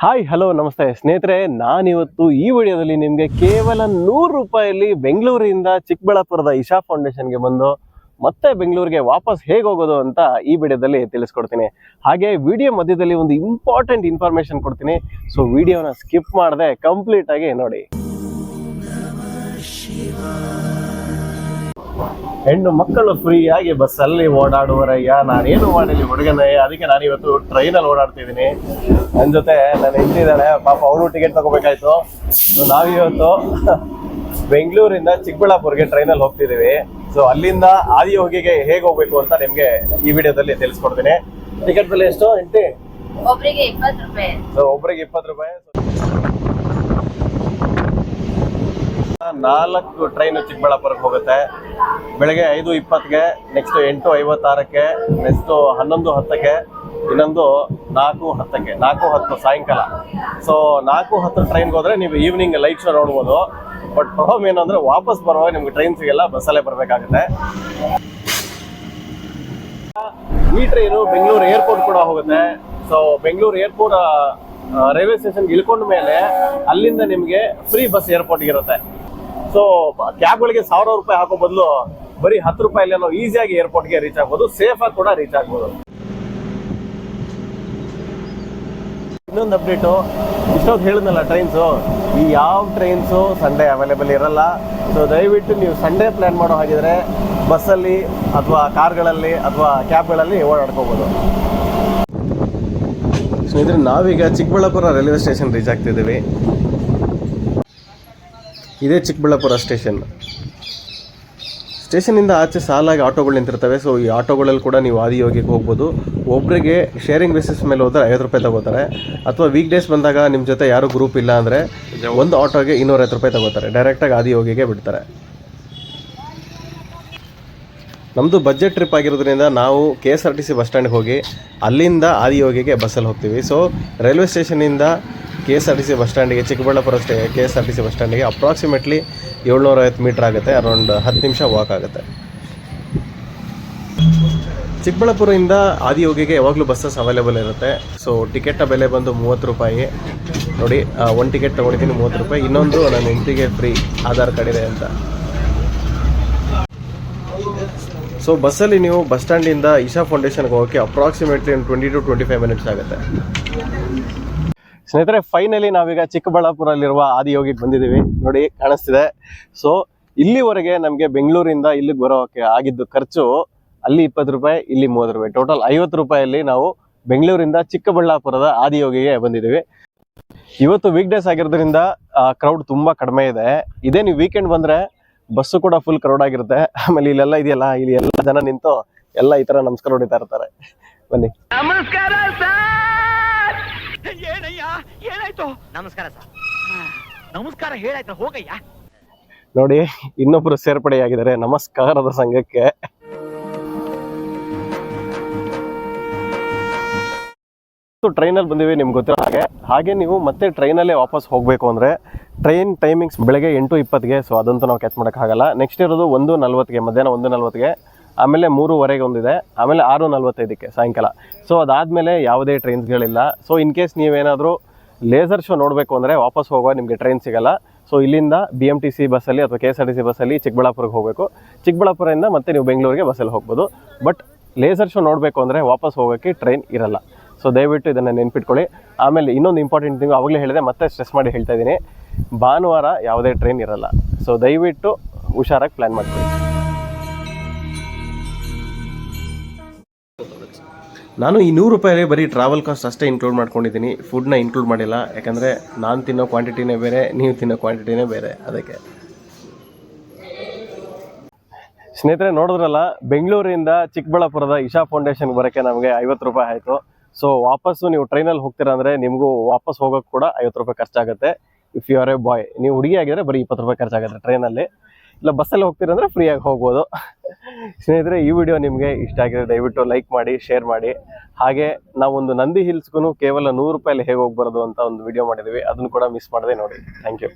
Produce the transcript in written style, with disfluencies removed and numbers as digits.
Hi hello ನಮಸ್ತೆ ಸ್ನೇಹಿತರೆ, ನಾನಿವತ್ತು ಈ ವಿಡಿಯೋದಲ್ಲಿ ನಿಮಗೆ ಕೇವಲ 100 ರೂಪಾಯಲ್ಲಿ ಬೆಂಗಳೂರಿಂದ ಚಿಕ್ಕಬಳ್ಳಾಪುರದ ಇಶಾ ಫೌಂಡೇಶನ್ಗೆ ಬಂದು ಮತ್ತೆ ಬೆಂಗಳೂರಿಗೆ ವಾಪಸ್ ಹೇಗೆ ಹೋಗೋದು ಅಂತ ಈ ವಿಡಿಯೋದಲ್ಲಿ ತಿಳಿಸ್ಕೊಡ್ತೀನಿ. ಹಾಗೆ ವಿಡಿಯೋ ಮಧ್ಯದಲ್ಲಿ ಒಂದು ಇಂಪಾರ್ಟೆಂಟ್ ಇನ್ಫಾರ್ಮೇಶನ್ ಕೊಡ್ತೀನಿ. ಸೊ ವಿಡಿಯೋನ ಸ್ಕಿಪ್ ಮಾಡದೆ ಕಂಪ್ಲೀಟ್ ಆಗಿ ನೋಡಿ. ಹೆಣ್ಣು ಮಕ್ಕಳು ಫ್ರೀ ಆಗಿ ಬಸ್ಸಲ್ಲಿ ಓಡಾಡುವರಯ್ಯ, ನಾನೇನು ಮಾಡಿಲ್ಲ ಹುಡುಗನಯ್ಯ. ಅದಕ್ಕೆ ನಾನಿವತ್ತು ಟ್ರೈನಲ್ಲಿ ಓಡಾಡ್ತಿದ್ದೀನಿ. ನನ್ನ ಜೊತೆ ನನ್ನ ಹೆಂಡತಿದ್ದಾಳೆ, ಪಾಪ ಅವರು ಟಿಕೆಟ್ ತಗೋಬೇಕಾಯ್ತು. ನಾವಿವತ್ತು ಬೆಂಗಳೂರಿಂದ ಚಿಕ್ಕಬಳ್ಳಾಪುರ್ಗೆ ಟ್ರೈನಲ್ಲಿ ಹೋಗ್ತಿದ್ದೀವಿ. ಸೊ ಅಲ್ಲಿಂದ ಆದಿಯೋಗಿಗೆ ಹೇಗೆ ಹೋಗ್ಬೇಕು ಅಂತ ನಿಮ್ಗೆ ಈ ವಿಡಿಯೋದಲ್ಲಿ ತಿಳಿಸ್ಕೊಡ್ತೀನಿ. ಟಿಕೆಟ್ ಬೆಲೆ ಎಷ್ಟು ಹೆಂಡತಿ? ಒಬ್ಬರಿಗೆ 20 ರೂಪಾಯಿ. ಸೊ ಒಬ್ಬರಿಗೆ 20 ರೂಪಾಯಿ. 4 ಟ್ರೈನ್ ಚಿಕ್ಕಬಳ್ಳಾಪುರಕ್ಕೆ ಹೋಗುತ್ತೆ. ಬೆಳಗ್ಗೆ 5:20ಗೆ, ನೆಕ್ಸ್ಟ್ 8:56ಕ್ಕೆ, ನೆಕ್ಸ್ಟ್ 11:10ಕ್ಕೆ, ಇನ್ನೊಂದು 4:10ಕ್ಕೆ, 4:10 ಸಾಯಂಕಾಲ. ಸೊ 4:10 ಟ್ರೈನ್ಗೆ ಹೋದ್ರೆ ನೀವು ಈವ್ನಿಂಗ್ ಲೈಟ್ ಶೋ ನೋಡ್ಬೋದು. ಬಟ್ ಪ್ರಾಬ್ಲಮ್ ಏನು ಅಂದ್ರೆ ವಾಪಸ್ ಬರುವಾಗ ನಿಮ್ಗೆ ಟ್ರೈನ್ ಸಿಗಲ್ಲ, ಬಸ್ಸಲ್ಲೇ ಬರಬೇಕಾಗುತ್ತೆ. ಈ ಟ್ರೈನು ಬೆಂಗಳೂರು ಏರ್ಪೋರ್ಟ್ ಕೂಡ ಹೋಗುತ್ತೆ. ಸೊ ಬೆಂಗಳೂರು ಏರ್ಪೋರ್ಟ್ ರೈಲ್ವೆ ಸ್ಟೇಷನ್ಗೆ ಇಳ್ಕೊಂಡ ಮೇಲೆ ಅಲ್ಲಿಂದ ನಿಮಗೆ ಫ್ರೀ ಬಸ್ ಏರ್ಪೋರ್ಟ್ಗೆ ಇರುತ್ತೆ. ಸೊ ಕ್ಯಾಬ್ಗಳಿಗೆ 1000 ರೂಪಾಯಿ ಹಾಕೋ ಬದಲು ಬರೀ 10 ರೂಪಾಯಿಲಿ ನಾವು ಈಸಿಯಾಗಿ ಏರ್ಪೋರ್ಟ್ಗೆ ರೀಚ್ ಆಗ್ಬೋದು, ಸೇಫ್ ಆಗಿ ಕೂಡ ರೀಚ್ ಆಗ್ಬೋದು. ಇನ್ನೊಂದು ಅಪ್ಡೇಟು, ಇಷ್ಟೊತ್ತು ಹೇಳಿದ್ನಲ್ಲ ಟ್ರೈನ್ಸು, ಈ ಯಾವ ಟ್ರೈನ್ಸು ಸಂಡೇ ಅವೈಲೇಬಲ್ ಇರಲ್ಲ. ಸೊ ದಯವಿಟ್ಟು ನೀವು ಸಂಡೇ ಪ್ಲ್ಯಾನ್ ಮಾಡೋ ಹಾಗಿದ್ರೆ ಬಸ್ಸಲ್ಲಿ ಅಥವಾ ಕಾರ್ಗಳಲ್ಲಿ ಅಥವಾ ಕ್ಯಾಬ್ಗಳಲ್ಲಿ ಓಡಾಡ್ಕೋಬೋದು. ಸ್ನೇಹಿತರೆ, ನಾವೀಗ ಚಿಕ್ಕಬಳ್ಳಾಪುರ ರೈಲ್ವೆ ಸ್ಟೇಷನ್ ರೀಚ್ ಆಗ್ತಿದ್ದೀವಿ. ಇದೇ ಚಿಕ್ಕಬಳ್ಳಾಪುರ ಸ್ಟೇಷನಿಂದ ಆಚೆ ಸಾಲಾಗಿ ಆಟೋಗಳು ನಿಂತಿರ್ತವೆ. ಸೊ ಈ ಆಟೋಗಳಲ್ಲಿ ಕೂಡ ನೀವು ಆದಿಯೋಗಿಗೆ ಹೋಗ್ಬೋದು. ಒಬ್ಬರಿಗೆ ಶೇರಿಂಗ್ ಬೇಸಿಸ್ ಮೇಲೆ ಹೋದರೆ 50 ರೂಪಾಯಿ ತಗೋತಾರೆ. ಅಥವಾ ವೀಕ್ ಡೇಸ್ ಬಂದಾಗ ನಿಮ್ಮ ಜೊತೆ ಯಾರೂ ಗ್ರೂಪ್ ಇಲ್ಲ ಅಂದರೆ ಒಂದು ಆಟೋಗೆ 250 ರೂಪಾಯಿ ತಗೋತಾರೆ. ಡೈರೆಕ್ಟಾಗಿ ಆದಿಯೋಗಿಗೆ ಬಿಡ್ತಾರೆ. ನಮ್ಮದು ಬಜೆಟ್ ಟ್ರಿಪ್ ಆಗಿರೋದ್ರಿಂದ ನಾವು KSRTC ಬಸ್ ಸ್ಟ್ಯಾಂಡ್ಗೆ ಹೋಗಿ ಅಲ್ಲಿಂದ ಆದಿಯೋಗಿಗೆ ಬಸ್ಸಲ್ಲಿ ಹೋಗ್ತೀವಿ. ಸೊ ರೈಲ್ವೆ ಸ್ಟೇಷನಿಂದ KSRTC ಬಸ್ ಸ್ಟ್ಯಾಂಡಿಗೆ, ಚಿಕ್ಕಬಳ್ಳಾಪುರ KSRTC ಬಸ್ ಸ್ಟ್ಯಾಂಡಿಗೆ ಅಪ್ರಾಕ್ಸಿಮೇಟ್ಲಿ 750 ಮೀಟ್ರ್ ಆಗುತ್ತೆ. ಅರೌಂಡ್ 10 ನಿಮಿಷ ವಾಕ್ ಆಗುತ್ತೆ. ಚಿಕ್ಕಬಳ್ಳಾಪುರದಿಂದ ಆದಿಯೋಗಿಗೆ ಯಾವಾಗಲೂ ಬಸ್ಸಸ್ ಅವೈಲೇಬಲ್ ಇರುತ್ತೆ. ಸೊ ಟಿಕೆಟ್ನ ಬೆಲೆ ಬಂದು 30 ರೂಪಾಯಿ. ನೋಡಿ, ಒಂದು ಟಿಕೆಟ್ ತೊಗೊಂಡಿದ್ದೀನಿ 30 ರೂಪಾಯಿ. ಇನ್ನೊಂದು ನನ್ನ ಹೆಂಡತಿಗೆ ಫ್ರೀ, ಆಧಾರ್ ಕಾರ್ಡ್ ಇದೆ ಅಂತ. ಸೊ ಬಸ್ಸಲ್ಲಿ ನೀವು ಬಸ್ ಸ್ಟ್ಯಾಂಡಿಂದ ಇಶಾ ಫೌಂಡೇಶನ್ಗೆ ಹೋಗೋಕ್ಕೆ ಅಪ್ರಾಕ್ಸಿಮೇಟ್ಲಿ 20 to 25 ಮಿನಿಟ್ಸ್ ಆಗುತ್ತೆ. ಸ್ನೇಹಿತರೆ, ಫೈನಲಿ ನಾವೀಗ ಚಿಕ್ಕಬಳ್ಳಾಪುರಲ್ಲಿರುವ ಆದಿಯೋಗಿಗೆ ಬಂದಿದ್ದೀವಿ. ನೋಡಿ, ಕಾಣಿಸ್ತಿದೆ. ಸೊ ಇಲ್ಲಿವರೆಗೆ ನಮಗೆ ಬೆಂಗಳೂರಿಂದ ಇಲ್ಲಿಗೆ ಬರೋಕ್ಕೆ ಆಗಿದ್ದು ಖರ್ಚು ಅಲ್ಲಿ 20 ರೂಪಾಯಿ, ಇಲ್ಲಿ 30 ರೂಪಾಯಿ, ಟೋಟಲ್ 50 ರೂಪಾಯಲ್ಲಿ ನಾವು ಬೆಂಗಳೂರಿಂದ ಚಿಕ್ಕಬಳ್ಳಾಪುರದ ಆದಿಯೋಗಿಗೆ ಬಂದಿದ್ದೀವಿ. ಇವತ್ತು ವೀಕ್ ಡೇಸ್ ಆಗಿರೋದ್ರಿಂದ ಕ್ರೌಡ್ ತುಂಬ ಕಡಿಮೆ ಇದೆ. ಇದೇ ನೀವು ವೀಕೆಂಡ್ ಬಂದರೆ ಬಸ್ಸು ಕೂಡ ಫುಲ್ ಕ್ರೌಡ್ ಆಗಿರುತ್ತೆ. ಆಮೇಲೆ ಇಲ್ಲೆಲ್ಲ ಇದೆಯಲ್ಲ, ಇಲ್ಲಿ ಎಲ್ಲ ಜನ ನಿಂತು ಎಲ್ಲ ಈ ಥರ ನಮಸ್ಕಾರ ಹೊಡಿತಾ ಇರ್ತಾರೆ. ಬನ್ನಿ. ನಮಸ್ಕಾರ ಸರ್. ಏನಯ್ಯ, ಏನಾಯ್ತು? ನಮಸ್ಕಾರ ಸರ್. ನಮಸ್ಕಾರ ಹೇಳಾಯ್ತು, ಹೋಗಯ್ಯ. ನೋಡಿ, ಇನ್ನೊಬ್ರು ಸೇರ್ಪಡೆಯಾಗಿದ್ದಾರೆ ನಮಸ್ಕಾರದ ಸಂಘಕ್ಕೆ. ಟ್ರೈನಲ್ಲಿ ಬಂದಿವಿ, ನಿಮ್ಗೆ ಗೊತ್ತಿರೋ ಹಾಗೆ ನೀವು ಮತ್ತೆ ಟ್ರೈನಲ್ಲೇ ವಾಪಸ್ ಹೋಗಬೇಕು ಅಂದರೆ ಟ್ರೈನ್ ಟೈಮಿಂಗ್ಸ್ ಬೆಳಗ್ಗೆ 8:20ಗೆ. ಸೊ ಅದಂತೂ ನಾವು ಕ್ಯಾಚ್ ಮಾಡೋಕ್ಕಾಗಲ್ಲ. ನೆಕ್ಸ್ಟ್ ಇರೋದು 1:40ಗೆ, ಮಧ್ಯಾಹ್ನ 1:40ಗೆ. ಆಮೇಲೆ 3:15 ಒಂದಿದೆ. ಆಮೇಲೆ 6:45ಕ್ಕೆ ಸಾಯಂಕಾಲ. ಸೊ ಅದಾದಮೇಲೆ ಯಾವುದೇ ಟ್ರೈನ್ಸ್ಗಳಿಲ್ಲ. ಸೊ ಇನ್ ಕೇಸ್ ನೀವೇನಾದರೂ ಲೇಸರ್ ಶೋ ನೋಡಬೇಕು ಅಂದರೆ ವಾಪಸ್ ಹೋಗುವಾಗ ನಿಮಗೆ ಟ್ರೈನ್ ಸಿಗಲ್ಲ. ಸೊ ಇಲ್ಲಿಂದ BMTC ಬಸ್ಸಲ್ಲಿ ಅಥವಾ KSRTC ಬಸ್ಸಲ್ಲಿ ಚಿಕ್ಕಬಳ್ಳಾಪುರಕ್ಕೆ ಹೋಗಬೇಕು. ಚಿಕ್ಕಬಳ್ಳಾಪುರದಿಂದ ಮತ್ತೆ ನೀವು ಬೆಂಗಳೂರಿಗೆ ಬಸ್ಸಲ್ಲಿ ಹೋಗ್ಬೋದು. ಬಟ್ ಲೇಸರ್ ಶೋ ನೋಡಬೇಕು ಅಂದರೆ ವಾಪಸ್ ಹೋಗೋಕ್ಕೆ ಟ್ರೈನ್ ಇರಲ್ಲ. ಸೊ ದಯವಿಟ್ಟು ಇದನ್ನು ನೆನ್ಪಿಟ್ಕೊಳ್ಳಿ. ಆಮೇಲೆ ಇನ್ನೊಂದು ಇಂಪಾರ್ಟೆಂಟ್ ಥಿಂಗ್, ಆವಾಗಲೇ ಹೇಳಿದೆ, ಮತ್ತೆ ಸ್ಟ್ರೆಸ್ ಮಾಡಿ ಹೇಳ್ತಾ ಇದ್ದೀನಿ, ಭಾನುವಾರ ಯಾವುದೇ ಟ್ರೈನ್ ಇರಲ್ಲ. ಸೊ ದಯವಿಟ್ಟು ಹುಷಾರಾಗಿ ಪ್ಲ್ಯಾನ್ ಮಾಡ್ಕೊಳ್ಳಿ. ನಾನು ಈ 100 ರೂಪಾಯಿ ಬರೀ ಟ್ರಾವೆಲ್ ಕಾಸ್ಟ್ ಅಷ್ಟೇ ಇನ್ಕ್ಲೂಡ್ ಮಾಡ್ಕೊಂಡಿದ್ದೀನಿ. ಫುಡ್ನ ಇನ್ಕ್ಲೂಡ್ ಮಾಡಿಲ್ಲ, ಯಾಕಂದರೆ ನಾನು ತಿನ್ನೋ ಕ್ವಾಂಟಿಟಿನೇ ಬೇರೆ, ನೀವು ತಿನ್ನೋ ಕ್ವಾಂಟಿಟಿನೇ ಬೇರೆ. ಅದಕ್ಕೆ ಸ್ನೇಹಿತರೆ, ನೋಡಿದ್ರಲ್ಲ, ಬೆಂಗಳೂರಿಂದ ಚಿಕ್ಕಬಳ್ಳಾಪುರದ ಇಶಾ ಫೌಂಡೇಶನ್ಗೆ ಬರೋಕ್ಕೆ ನಮಗೆ 50 ರೂಪಾಯಿ ಆಯಿತು. ಸೊ ವಾಪಸ್ಸು ನೀವು ಟ್ರೈನಲ್ಲಿ ಹೋಗ್ತೀರಾ ಅಂದರೆ ನಿಮಗೂ ವಾಪಸ್ ಹೋಗೋಕ್ಕೆ ಕೂಡ 50 ರೂಪಾಯಿ ಖರ್ಚಾಗುತ್ತೆ. If you are a boy, ನೀವು ಹುಡುಗಿ ಆಗಿದ್ರೆ ಬರೀ 20 ರೂಪಾಯಿ ಖರ್ಚಾಗುತ್ತೆ ಟ್ರೈನಲ್ಲಿ. ಇಲ್ಲ ಬಸ್ಸಲ್ಲಿ ಹೋಗ್ತೀರಂದರೆ ಫ್ರೀಯಾಗಿ ಹೋಗ್ಬೋದು. ಸ್ನೇಹಿತರೆ, ಈ ವಿಡಿಯೋ ನಿಮಗೆ ಇಷ್ಟ ಆಗಿದೆ ದಯವಿಟ್ಟು ಲೈಕ್ ಮಾಡಿ, ಶೇರ್ ಮಾಡಿ. ಹಾಗೆ ನಾವೊಂದು ನಂದಿ ಹಿಲ್ಸ್ಗೂ ಕೇವಲ 100 ರೂಪಾಯಲ್ಲಿ ಹೇಗೆ ಹೋಗಿ ಬರೋದು ಅಂತ ಒಂದು ವಿಡಿಯೋ ಮಾಡಿದ್ದೀವಿ, ಅದನ್ನು ಕೂಡ ಮಿಸ್ ಮಾಡದೆ ನೋಡಿ. Thank you.